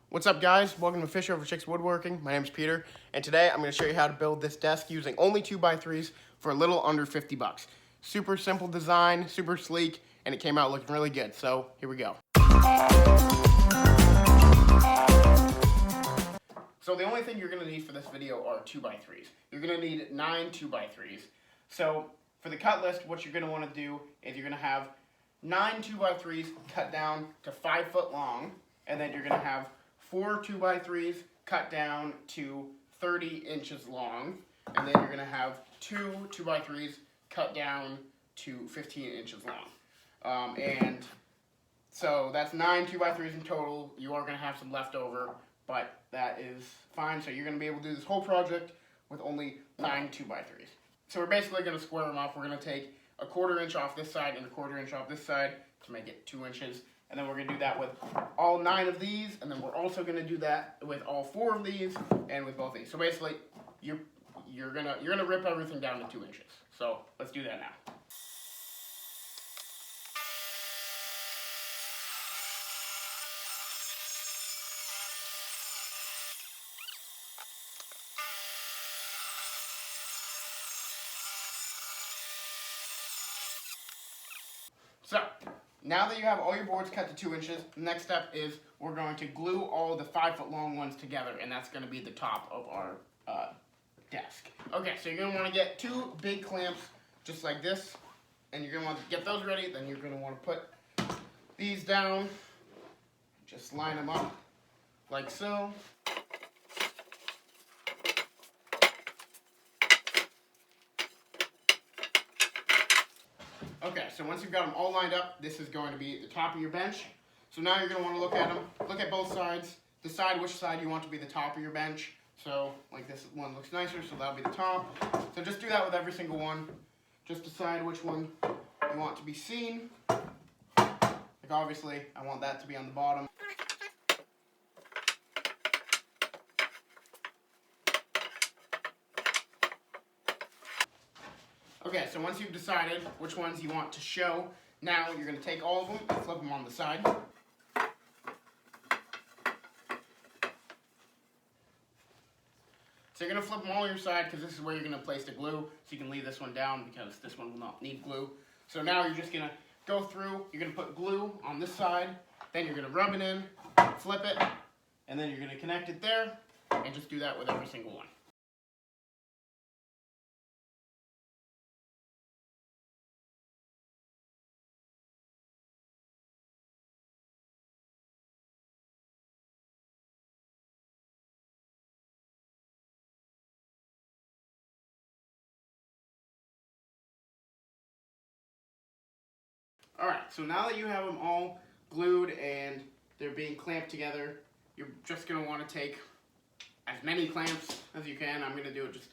What's up, guys? Welcome to Fisher over Chicks Woodworking. My name is Peter, and today I'm going to show you how to build this desk using only 2x3s for a little under 50 bucks. Super simple design, super sleek, and it came out looking really good. So here we go. So the only thing you're going to need for this video are 2x3s. You're going to need 9 2x3s. So for the cut list, what you're going to want to do is you're going to have 9 2x3s cut down to 5 foot long, and then you're going to have 4 2x3s cut down to 30 inches long, and then you're going to have 2 2x3s cut down to 15 inches long. And so that's 9 2x3s in total. You are going to have some left over, but that is fine. So you're going to be able to do this whole project with only 9 2x3s. So we're basically going to square them off. We're going to take a 1/4 inch off this side and a 1/4 inch off this side to make it 2 inches. And then we're going to do that with all 9 of these, and then we're also going to do that with all 4 of these and with both these. So basically, you're gonna rip everything down to 2 inches. So let's do that now. So, now that you have all your boards cut to 2 inches, the next step is we're going to glue all the 5 foot long ones together, and that's going to be the top of our desk. Okay, so you're going to want to get 2 big clamps just like this, and you're going to want to get those ready. Then you're going to want to put these down, just line them up like so. Okay, so once you've got them all lined up, this is going to be the top of your bench. So now you're going to want to look at them, look at both sides, decide which side you want to be the top of your bench. So, like this one looks nicer, so that'll be the top. So just do that with every single one. Just decide which one you want to be seen. Like obviously, I want that to be on the bottom. Okay, so once you've decided which ones you want to show, now you're going to take all of them and flip them on the side. So you're going to flip them all on your side because this is where you're going to place the glue. So you can leave this one down because this one will not need glue. So now you're just going to go through, you're going to put glue on this side, then you're going to rub it in, flip it, and then you're going to connect it there, and just do that with every single one. Alright, so now that you have them all glued and they're being clamped together, you're just going to want to take as many clamps as you can. I'm going to do it just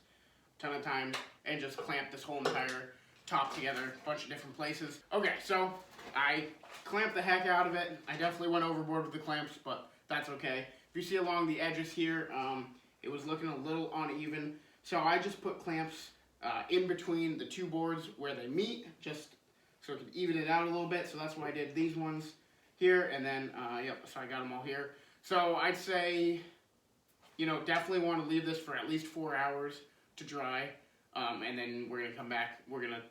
a ton of times and just clamp this whole entire top together, a bunch of different places. Okay, so I clamped the heck out of it. I definitely went overboard with the clamps, but that's okay. If you see along the edges here, it was looking a little uneven, so I just put clamps in between the 2 boards where they meet, just so it could even it out a little bit. So that's why I did these ones here, and then, yep, so I got them all here. So I'd say, you know, definitely want to leave this for at least 4 hours to dry, and then we're going to come back, we're going to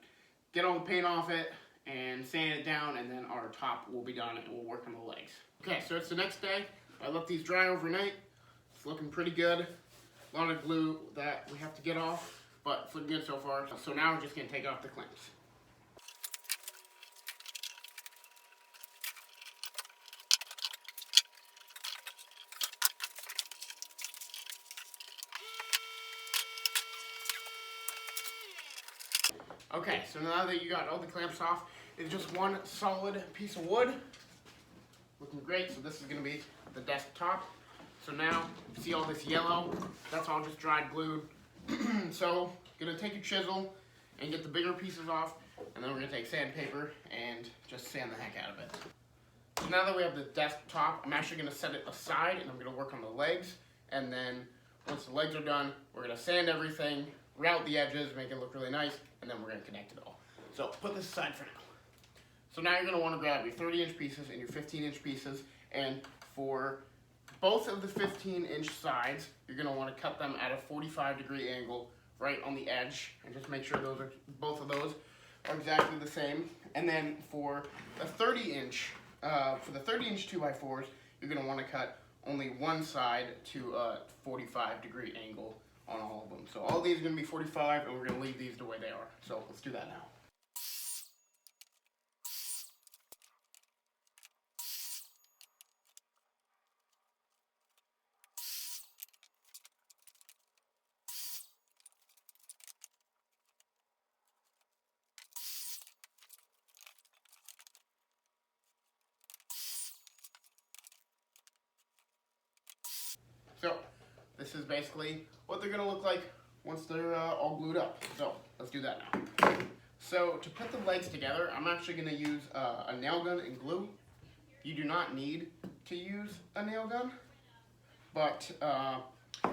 get all the paint off it, and sand it down, and then our top will be done, and we'll work on the legs. Okay, so it's the next day. I let these dry overnight. It's looking pretty good. A lot of glue that we have to get off, but it's looking good so far. So now we're just going to take off the clamps. Okay, so now that you got all the clamps off, it's just one solid piece of wood. Looking great, so this is going to be the desktop. So now, you see all this yellow? That's all just dried glued. So, going to take your chisel and get the bigger pieces off, and then we're going to take sandpaper and just sand the heck out of it. So now that we have the desktop, I'm actually going to set it aside, and I'm going to work on the legs. And then, once the legs are done, we're going to sand everything, route the edges, make it look really nice, and then we're going to connect it all. So put this aside for now. So now you're going to want to grab your 30-inch pieces and your 15-inch pieces, and for both of the 15-inch sides, you're going to want to cut them at a 45-degree angle right on the edge, and just make sure both of those are exactly the same. And then for a 30-inch, for the 30-inch 2x4s, you're going to want to cut only one side to a 45-degree angle on all of them. So all these are going to be 45, and we're going to leave these the way they are. So let's do that now. So this is basically what they're going to look like once they're all glued up. So let's do that now. So to put the legs together, I'm actually going to use a nail gun and glue. You do not need to use a nail gun, but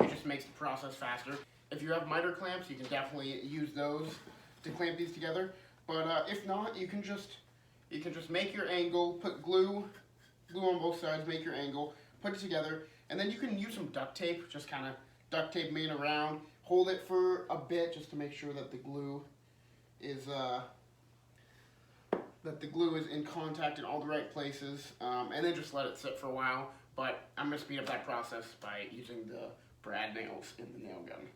it just makes the process faster. If you have miter clamps, you can definitely use those to clamp these together. But if not, you can just make your angle, put glue on both sides, make your angle, put it together, and then you can use some duct tape, just kind of duct tape it around, hold it for a bit just to make sure that the glue is in contact in all the right places, and then just let it sit for a while. But I'm going to speed up that process by using the brad nails in the nail gun.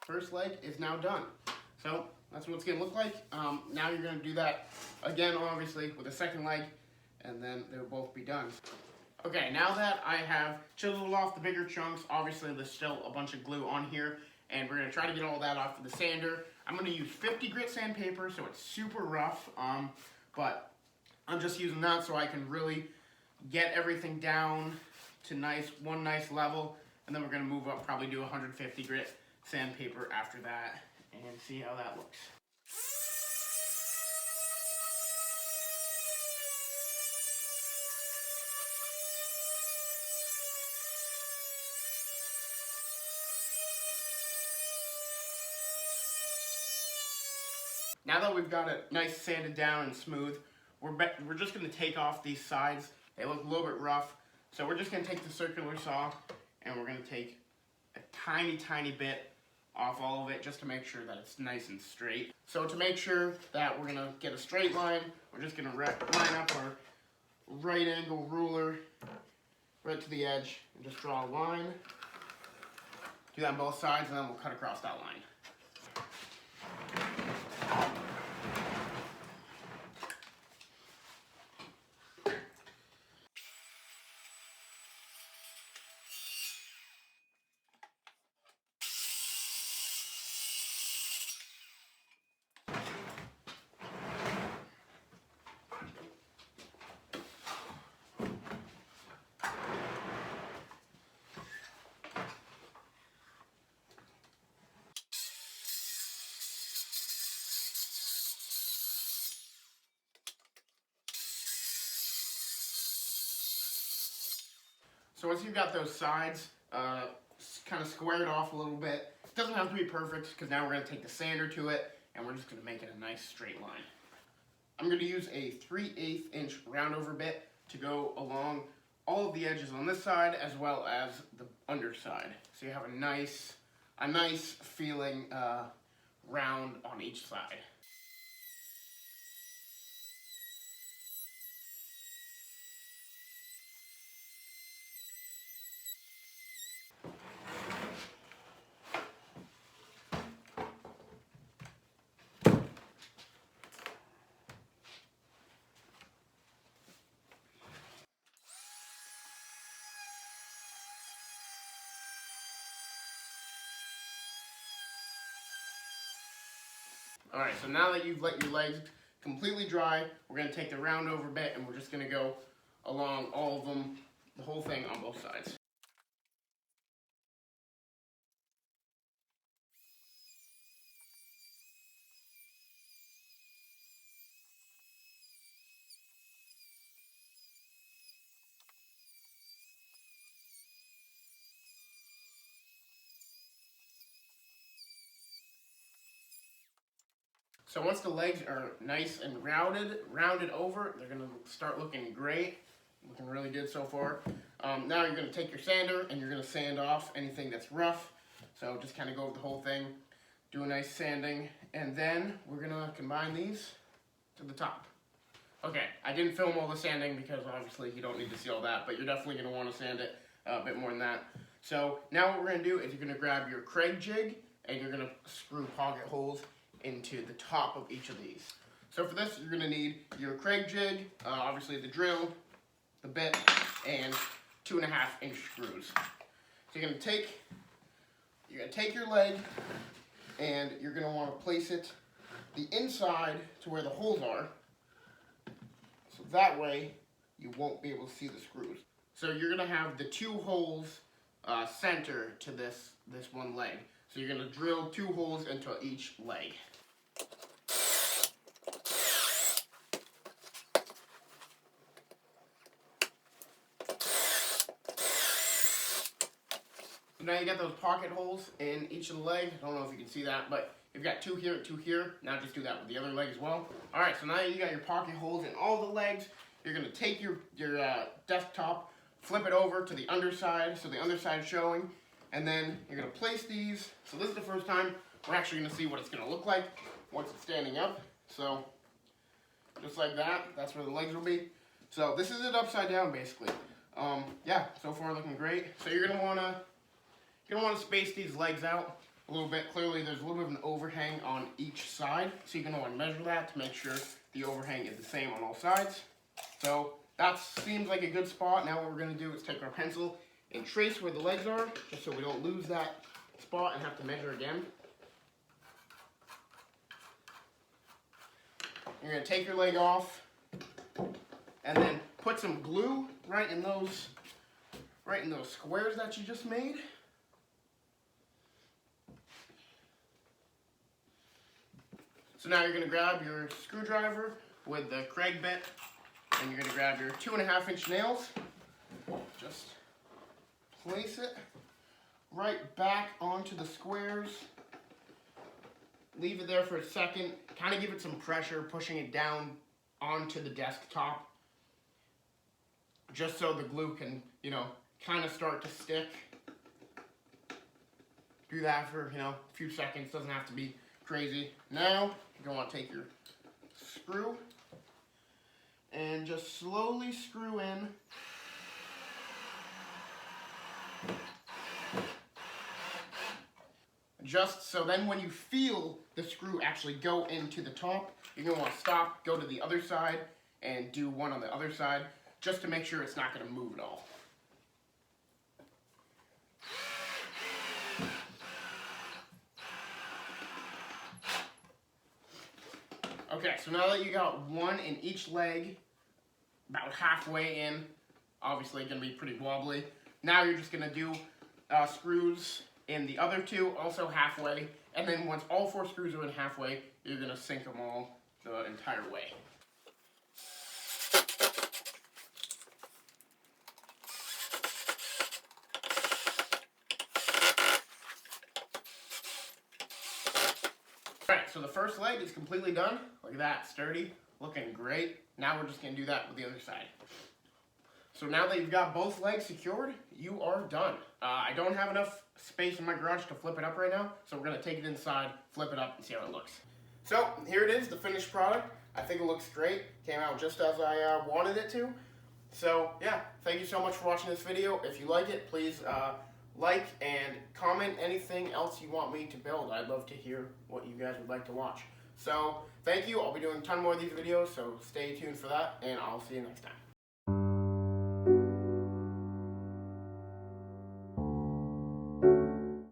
First leg is now done. So that's what it's going to look like. Now you're going to do that again, obviously, with the second leg, and then they'll both be done. Okay, now that I have chiseled off the bigger chunks, obviously there's still a bunch of glue on here, and we're going to try to get all that off with the sander. I'm going to use 50 grit sandpaper, so it's super rough, but I'm just using that so I can really get everything down to one nice level, and then we're going to move up, probably do 150 grit sandpaper after that, and see how that looks. Now that we've got it nice sanded down and smooth, we're just going to take off these sides. They look a little bit rough, so we're just going to take the circular saw and we're going to take a tiny bit off all of it just to make sure that it's nice and straight. So to make sure that we're going to get a straight line, we're just going to line up our right angle ruler right to the edge and just draw a line. Do that on both sides, and then we'll cut across that line. So once you've got those sides kind of squared off a little bit, it doesn't have to be perfect because now we're going to take the sander to it and we're just going to make it a nice straight line. I'm going to use a 3/8 inch roundover bit to go along all of the edges on this side as well as the underside. So you have a nice feeling round on each side. Alright, so now that you've let your legs completely dry. We're going to take the round over bit and we're just going to go along all of them, the whole thing on both sides. So once the legs are nice and rounded over, they're going to start looking great. Looking really good so far. Now you're going to take your sander and you're going to sand off anything that's rough. So just kind of go with the whole thing, do a nice sanding, and then we're going to combine these to the top. Okay, I didn't film all the sanding because obviously you don't need to see all that, but you're definitely going to want to sand it a bit more than that. So now what we're going to do is you're going to grab your Craig jig and you're going to screw pocket holes into the top of each of these. So for this, you're going to need your Craig jig, obviously the drill, the bit, and 2.5-inch screws. So you're going to take your leg, and you're going to want to place it the inside to where the holes are, so that way you won't be able to see the screws. So you're going to have the 2 holes center to this one leg. So you're going to drill 2 holes into each leg. So now you got those pocket holes in each of the legs. I don't know if you can see that, but you've got 2 here, 2 here. Now just do that with the other leg as well. All right, so now you got your pocket holes in all the legs. You're going to take your desktop, flip it over to the underside, so the underside is showing, and then you're going to place these. So this is the first time we're actually going to see what it's going to look like once it's standing up. So just like that, that's where the legs will be. So this is it upside down basically. Yeah, so far looking great. So you're going to want to space these legs out a little bit. Clearly there's a little bit of an overhang on each side, so you're going to want to measure that to make sure the overhang is the same on all sides. So that seems like a good spot. Now what we're going to do is take our pencil and trace where the legs are, just so we don't lose that spot and have to measure again. You're going to take your leg off and then put some glue right in those squares that you just made. So now you're going to grab your screwdriver with the Craig bit, and you're going to grab your 2.5-inch nails. Just place it right back onto the squares. Leave it there for a second. Kind of give it some pressure, pushing it down onto the desktop, just so the glue can, kind of start to stick. Do that for, a few seconds. Doesn't have to be crazy. Now, you're going to want to take your screw and just slowly screw in. Just so then when you feel the screw actually go into the top, you're going to want to stop, go to the other side, and do one on the other side, just to make sure it's not going to move at all. Okay, so now that you got one in each leg, about halfway in, obviously going to be pretty wobbly. Now you're just going to do screws in the other 2, also halfway, and then once all 4 screws are in halfway, you're going to sink them all the entire way. Alright, so the first leg is completely done. Look at that, sturdy, looking great. Now we're just going to do that with the other side. So now that you've got both legs secured, you are done. I don't have enough space in my garage to flip it up right now, so we're going to take it inside, flip it up, and see how it looks. So here it is, the finished product. I think it looks great. Came out just as I wanted it to. So yeah, thank you so much for watching this video. If you like it, please like and comment anything else you want me to build. I'd love to hear what you guys would like to watch. So thank you. I'll be doing a ton more of these videos, so stay tuned for that, and I'll see you next time.